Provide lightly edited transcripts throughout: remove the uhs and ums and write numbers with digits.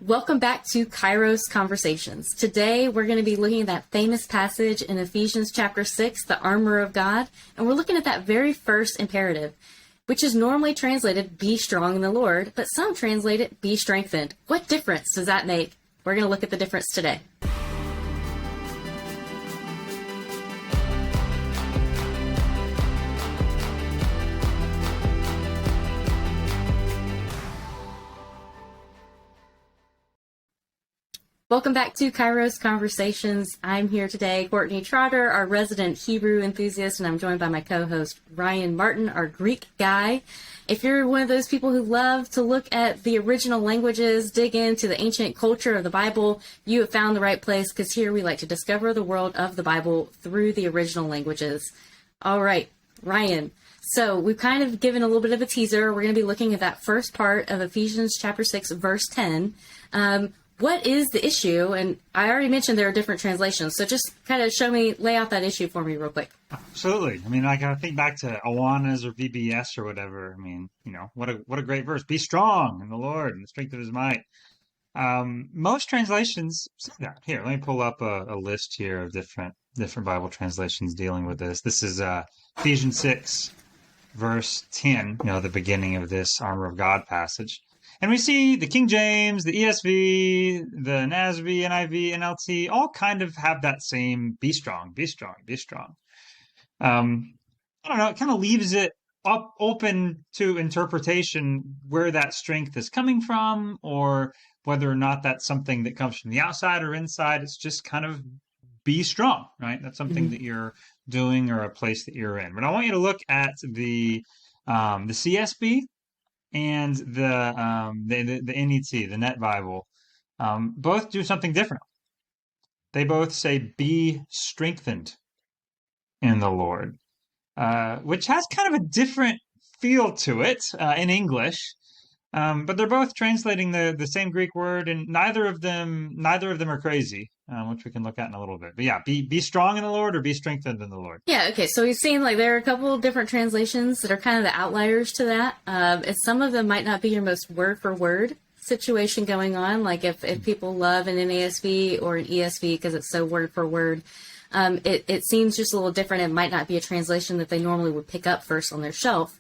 Welcome back to Kairos Conversations. Today, we're going to be looking at that famous passage in Ephesians chapter 6, the armor of God, and we're looking at that very first imperative, which is normally translated, be strong in the Lord, but some translate it, be strengthened. What difference does that make? We're going to look at the difference today. Welcome back to Kairos Conversations. I'm here today, Courtney Trotter, our resident Hebrew enthusiast, and I'm joined by my co-host, Ryan Martin, our Greek guy. If you're one of those people who love to look at the original languages, dig into the ancient culture of the Bible, you have found the right place, because here we like to discover the world of the Bible through the original languages. All right, Ryan. So we've kind of given a little bit of a teaser. We're going to be looking at that first part of Ephesians chapter 6, verse 10. What is the issue? And I already mentioned there are different translations. So just kind of lay out that issue for me real quick. Absolutely. I mean, I gotta think back to Awanas or VBS or whatever. I mean, what a great verse. Be strong in the Lord and the strength of his might. Most translations say that. Here, let me pull up a list here of different Bible translations dealing with this. This is Ephesians 6, verse 10, the beginning of this armor of God passage. And we see the King James, the ESV, the NASB, NIV, NLT, all kind of have that same be strong, be strong, be strong. I don't know, it kind of leaves it open to interpretation where that strength is coming from, or whether or not that's something that comes from the outside or inside. It's just kind of be strong, right? That's something that you're doing or a place that you're in. But I want you to look at the CSB and the NET, the Net Bible. Both do something different. They both say, be strengthened in the Lord, which has kind of a different feel to it in English. But they're both translating the same Greek word, and neither of them are crazy, which we can look at in a little bit. But yeah, be strong in the Lord or be strengthened in the Lord. Yeah, okay. So we've seen there are a couple of different translations that are kind of the outliers to that. And some of them might not be your most word for word situation going on. Like if people love an NASB or an ESV because it's so word for word, it seems just a little different. It might not be a translation that they normally would pick up first on their shelf.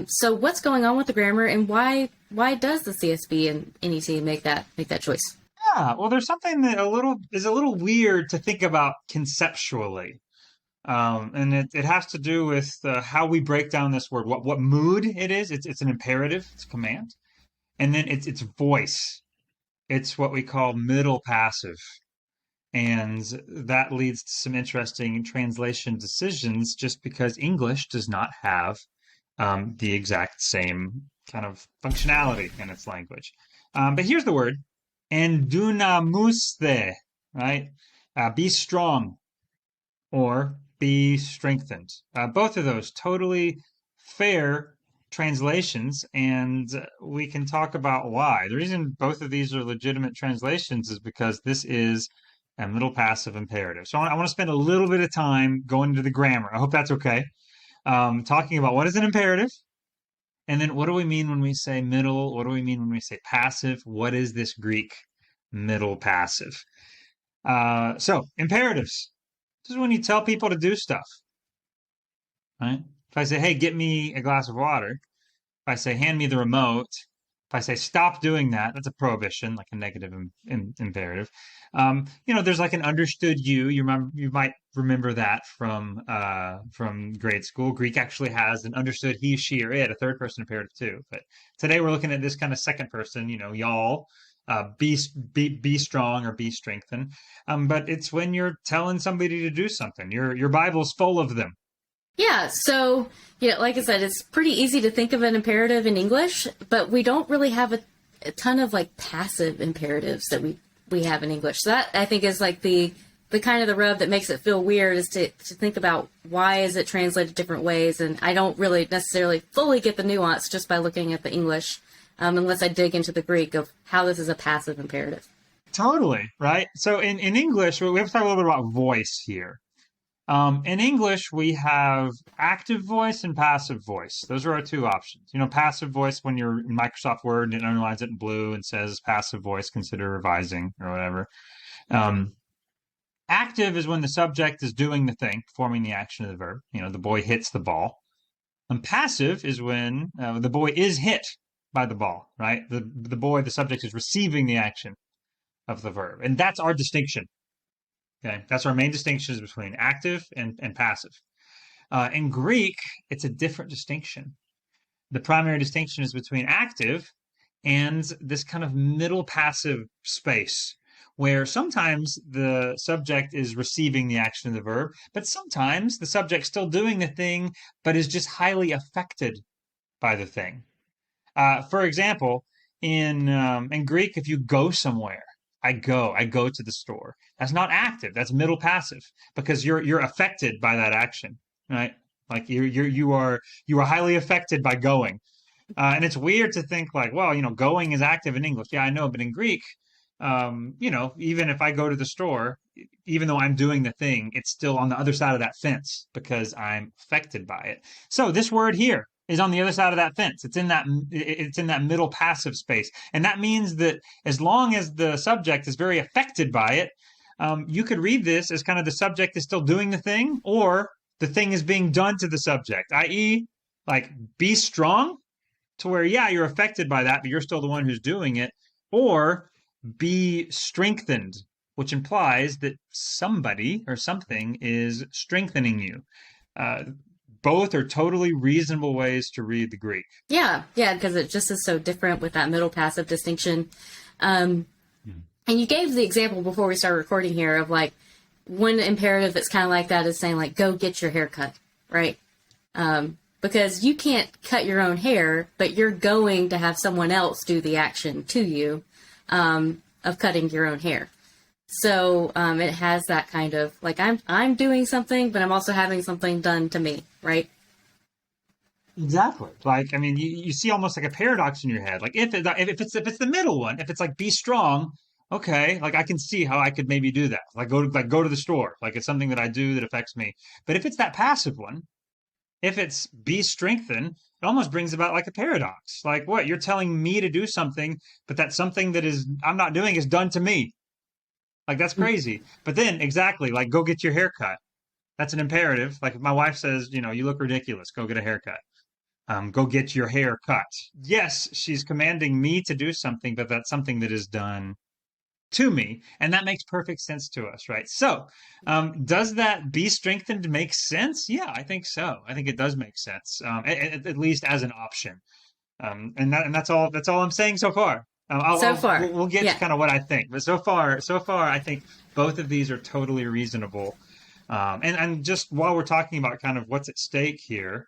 So what's going on with the grammar, and why does the CSB and NET make that choice? Yeah, well, there's something that is a little weird to think about conceptually, and it has to do with how we break down this word. What mood it is? It's an imperative. It's a command, and then it's voice. It's what we call middle passive, and that leads to some interesting translation decisions. Just because English does not have the exact same kind of functionality in its language. But here's the word, endunamuste, right? Be strong or be strengthened. Both of those totally fair translations, and we can talk about why. The reason both of these are legitimate translations is because this is a middle passive imperative. So I want to spend a little bit of time going into the grammar. I hope that's okay. Talking about what is an imperative, and then what do we mean when we say middle? What do we mean when we say passive? What is this Greek middle passive? So imperatives. This is when you tell people to do stuff, right? If I say, hey, get me a glass of water. If I say, hand me the remote. If I say, stop doing that, that's a prohibition, like a negative imperative. There's like an understood you. You might remember that from grade school. Greek actually has an understood he, she, or it, a third person imperative too. But today we're looking at this kind of second person, y'all, be strong or be strengthened. But it's when you're telling somebody to do something. Your Bible's full of them. Yeah, so, like I said, it's pretty easy to think of an imperative in English, but we don't really have a ton of passive imperatives that we have in English. So that, I think, is the kind of the rub that makes it feel weird, is to think about why is it translated different ways. And I don't really necessarily fully get the nuance just by looking at the English, unless I dig into the Greek of how this is a passive imperative. Totally, right? So in English, we have to talk a little bit about voice here. In English, we have active voice and passive voice. Those are our two options. Passive voice when you're in Microsoft Word and it underlines it in blue and says passive voice, consider revising or whatever. Um, Active is when the subject is doing the thing, performing the action of the verb. The boy hits the ball. And passive is when the boy is hit by the ball, right? The boy, the subject, is receiving the action of the verb. And that's our distinction. Okay, that's our main distinction between active and passive. In Greek, it's a different distinction. The primary distinction is between active and this kind of middle passive space, where sometimes the subject is receiving the action of the verb, but sometimes the subject's still doing the thing, but is just highly affected by the thing. For example, in Greek, if you go somewhere, I go to the store. That's not active. That's middle passive because you're affected by that action, right? Like you are highly affected by going. And it's weird to think like, well, going is active in English. Yeah, I know, but in Greek, even if I go to the store, even though I'm doing the thing, it's still on the other side of that fence because I'm affected by it. So this word here is on the other side of that fence. It's in that middle passive space. And that means that as long as the subject is very affected by it, you could read this as kind of the subject is still doing the thing, or the thing is being done to the subject, i.e., like be strong to where, yeah, you're affected by that, but you're still the one who's doing it, or be strengthened, which implies that somebody or something is strengthening you. Both are totally reasonable ways to read the Greek. Yeah, because it just is so different with that middle passive distinction. And you gave the example before we started recording here of like one imperative that's kind of like that is saying like, go get your hair cut, right? Because you can't cut your own hair, but you're going to have someone else do the action to you of cutting your own hair. So it has that kind of like I'm doing something, but I'm also having something done to me, right? Exactly. Like, I mean, you see almost like a paradox in your head. Like if it's the middle one, if it's like be strong, okay, like I can see how I could maybe do that. Like go to the store. Like it's something that I do that affects me. But if it's that passive one, if it's be strengthened, it almost brings about like a paradox. Like what? You're telling me to do something, but that something that is I'm not doing is done to me. Like that's crazy. But then exactly, like go get your hair cut. That's an imperative. Like if my wife says, you look ridiculous, go get a haircut. Go get your hair cut. Yes, she's commanding me to do something, but that's something that is done to me. And that makes perfect sense to us, right? So, does that be strengthened make sense? Yeah, I think so. I think it does make sense, at least as an option. And that's all I'm saying so far. We'll get to kind of what I think, but so far, I think both of these are totally reasonable. And just while we're talking about kind of what's at stake here,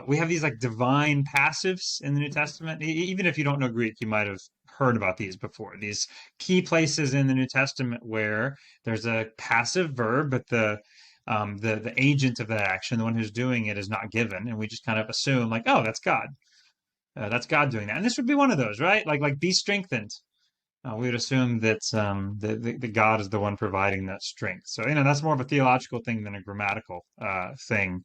we have these like divine passives in the New Testament. Even if you don't know Greek, you might have heard about these before. These key places in the New Testament where there's a passive verb, but the agent of that action, the one who's doing it, is not given, and we just kind of assume like, oh, that's God. That's God doing that, and this would be one of those, right? Like be strengthened. We would assume that the God is the one providing that strength. So that's more of a theological thing than a grammatical thing.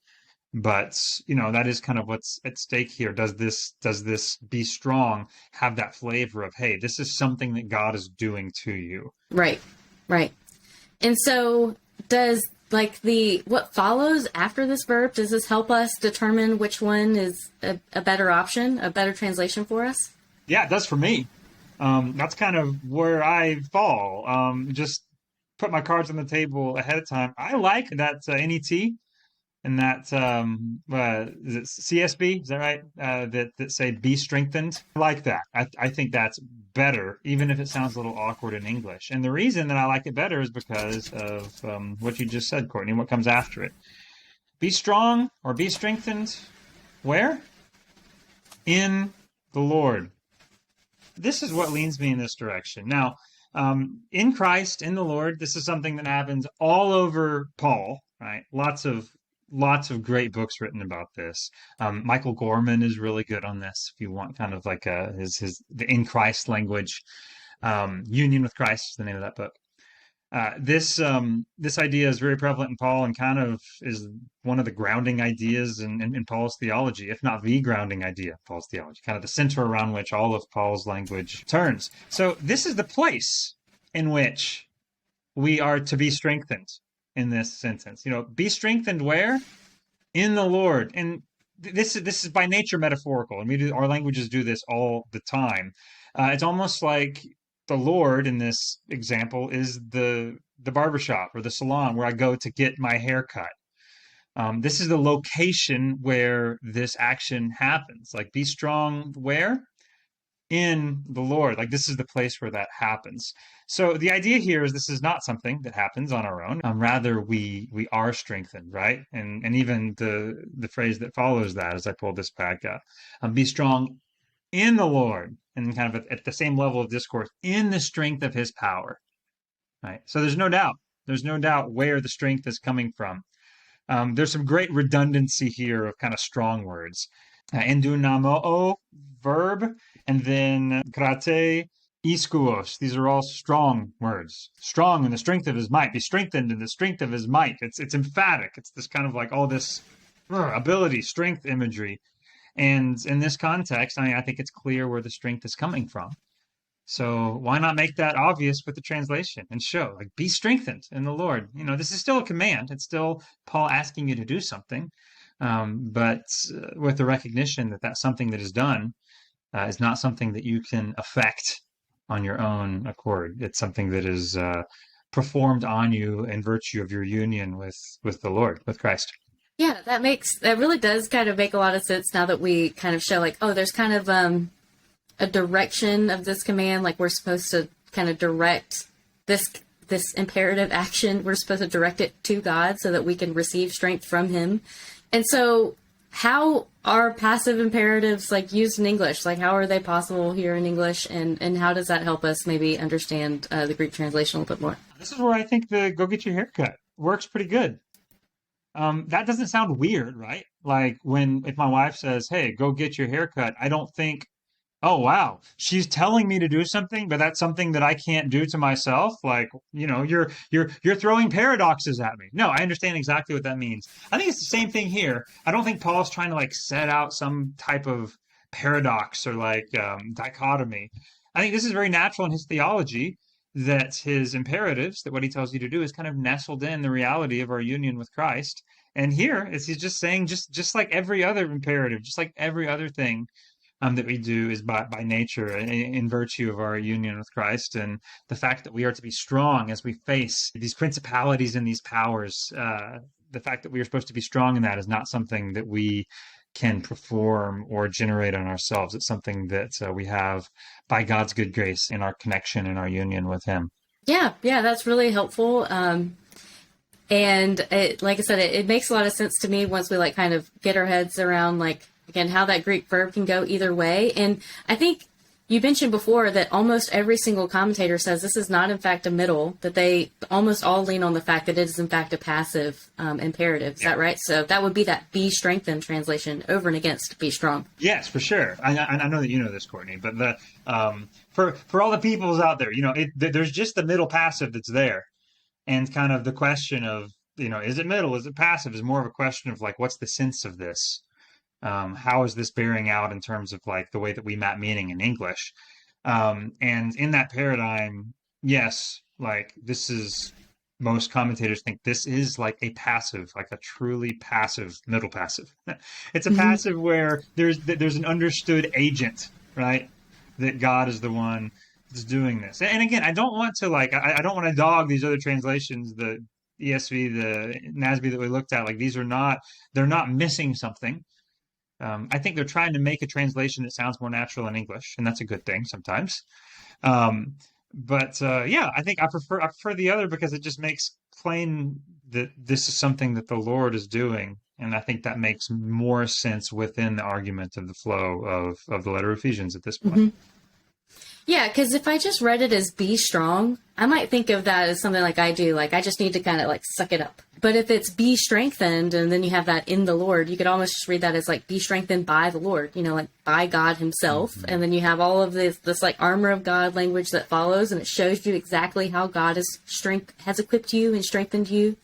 But that is kind of what's at stake here. Does this be strong have that flavor of, hey, this is something that God is doing to you? Right. And so does like what follows after this verb, does this help us determine which one is a better option, a better translation for us? Yeah, it does for me. That's kind of where I fall. Just put my cards on the table ahead of time. I like that NET and that is it CSB? Is that right? That say be strengthened. I like that. I think that's better, even if it sounds a little awkward in English. And the reason that I like it better is because of what you just said, Courtney. What comes after it? Be strong or be strengthened. Where? In the Lord. This is what leans me in this direction. Now, in Christ, in the Lord, this is something that happens all over Paul, right? Lots of great books written about this. Michael Gorman is really good on this. If you want kind of like the in Christ language, Union with Christ is the name of that book. This idea is very prevalent in Paul and kind of is one of the grounding ideas in Paul's theology, if not the grounding idea of Paul's theology, kind of the center around which all of Paul's language turns. So this is the place in which we are to be strengthened in this sentence. Be strengthened where? In the Lord. And this is by nature metaphorical, and our languages do this all the time. It's almost like the Lord in this example is the barbershop or the salon where I go to get my hair cut. This is the location where this action happens. Like, be strong where? In the Lord. Like, this is the place where that happens. So the idea here is this is not something that happens on our own. Rather, we are strengthened, right? And even the phrase that follows that, as I pulled this back up, be strong in the Lord, and kind of at the same level of discourse, in the strength of his power, right? So there's no doubt where the strength is coming from. There's some great redundancy here of kind of strong words. Endunamoo, verb, and then krate, iskuos. These are all strong words. Strong in the strength of his might. Be strengthened in the strength of his might. It's emphatic. It's this kind of like all this ability, strength imagery. And in this context, I think it's clear where the strength is coming from. So why not make that obvious with the translation and show, like, be strengthened in the Lord? This is still a command. It's still Paul asking you to do something. But with the recognition that that's something that is done is not something that you can affect on your own accord. It's something that is performed on you in virtue of your union with the Lord, with Christ. Yeah, that really does kind of make a lot of sense now that we kind of show, like, oh, there's kind of a direction of this command. Like, we're supposed to kind of direct this imperative action. We're supposed to direct it to God so that we can receive strength from him. And so how are passive imperatives, like, used in English? Like, how are they possible here in English? And how does that help us maybe understand the Greek translation a little bit more? This is where I think the go get your haircut works pretty good. That doesn't sound weird, right? Like, if my wife says, hey, go get your haircut, I don't think, oh, wow, she's telling me to do something, but that's something that I can't do to myself. Like, you're throwing paradoxes at me. No, I understand exactly what that means. I think it's the same thing here. I don't think Paul's trying to, like, set out some type of paradox or like dichotomy. I think this is very natural in his theology, that his imperatives, that what he tells you to do is kind of nestled in the reality of our union with Christ. And here he's just saying, just like every other imperative, just like every other thing that we do is by nature in virtue of our union with Christ, and the fact that we are to be strong as we face these principalities and these powers. The fact that we are supposed to be strong in that is not something that we can perform or generate on ourselves. It's something that we have by God's good grace in our connection and our union with him. Yeah, that's really helpful. And like I said, it makes a lot of sense to me once we, like, kind of get our heads around, like, again, how that Greek verb can go either way. And I think you mentioned before that almost every single commentator says this is not, in fact, a middle, that they almost all lean on the fact that it is, in fact, a passive imperative. Is that right? So that would be that be strengthened translation over and against be strong. Yes, for sure. I know that you know this, Courtney, but for all the peoples out there, there's just the middle passive that's there. And kind of the question of, is it middle, is it passive, is more of a question of, like, what's the sense of this? How is this bearing out in terms of, like, the way that we map meaning in English? And in that paradigm, yes, like, this is, most commentators think this is like a passive, like a truly passive middle passive. It's a passive where there's an understood agent, right? That God is the one that's doing this. And again, I don't want to, like, I don't want to dog these other translations, the ESV, the NASB that we looked at. Like, they're not missing something. I think they're trying to make a translation that sounds more natural in English, and that's a good thing sometimes. But I think I prefer the other because it just makes plain that this is something that the Lord is doing, and I think that makes more sense within the argument of the flow of the letter of Ephesians at this point. Yeah, because if I just read it as be strong, I might think of that as something like I do, like I just need to kind of like suck it up. But if it's be strengthened and then you have that in the Lord, you could almost just read that as like be strengthened by the Lord, like by God himself. Mm-hmm. And then you have all of this like armor of God language that follows, and it shows you exactly how God has equipped you and strengthened you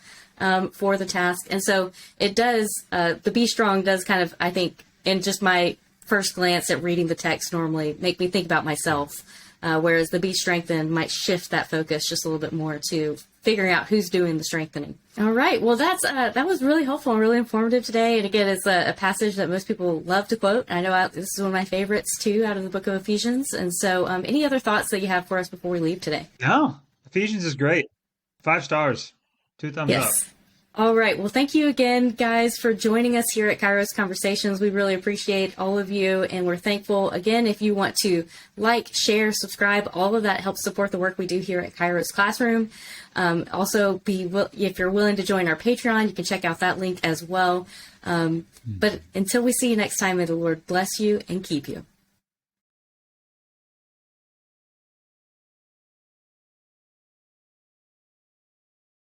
for the task. And so it does, the be strong does kind of, I think, in just my first glance at reading the text normally make me think about myself, whereas the be strengthened might shift that focus just a little bit more to figuring out who's doing the strengthening. All right. Well, that was really helpful and really informative today. And again, it's a passage that most people love to quote. I know this is one of my favorites too, out of the book of Ephesians. And so any other thoughts that you have for us before we leave today? No, Ephesians is great. 5 stars, 2 thumbs up. All right. Well, thank you again, guys, for joining us here at Kairos Conversations. We really appreciate all of you, and we're thankful. Again, if you want to like, share, subscribe, all of that helps support the work we do here at Kairos Classroom. Also, if you're willing to join our Patreon, you can check out that link as well. But until we see you next time, may the Lord bless you and keep you.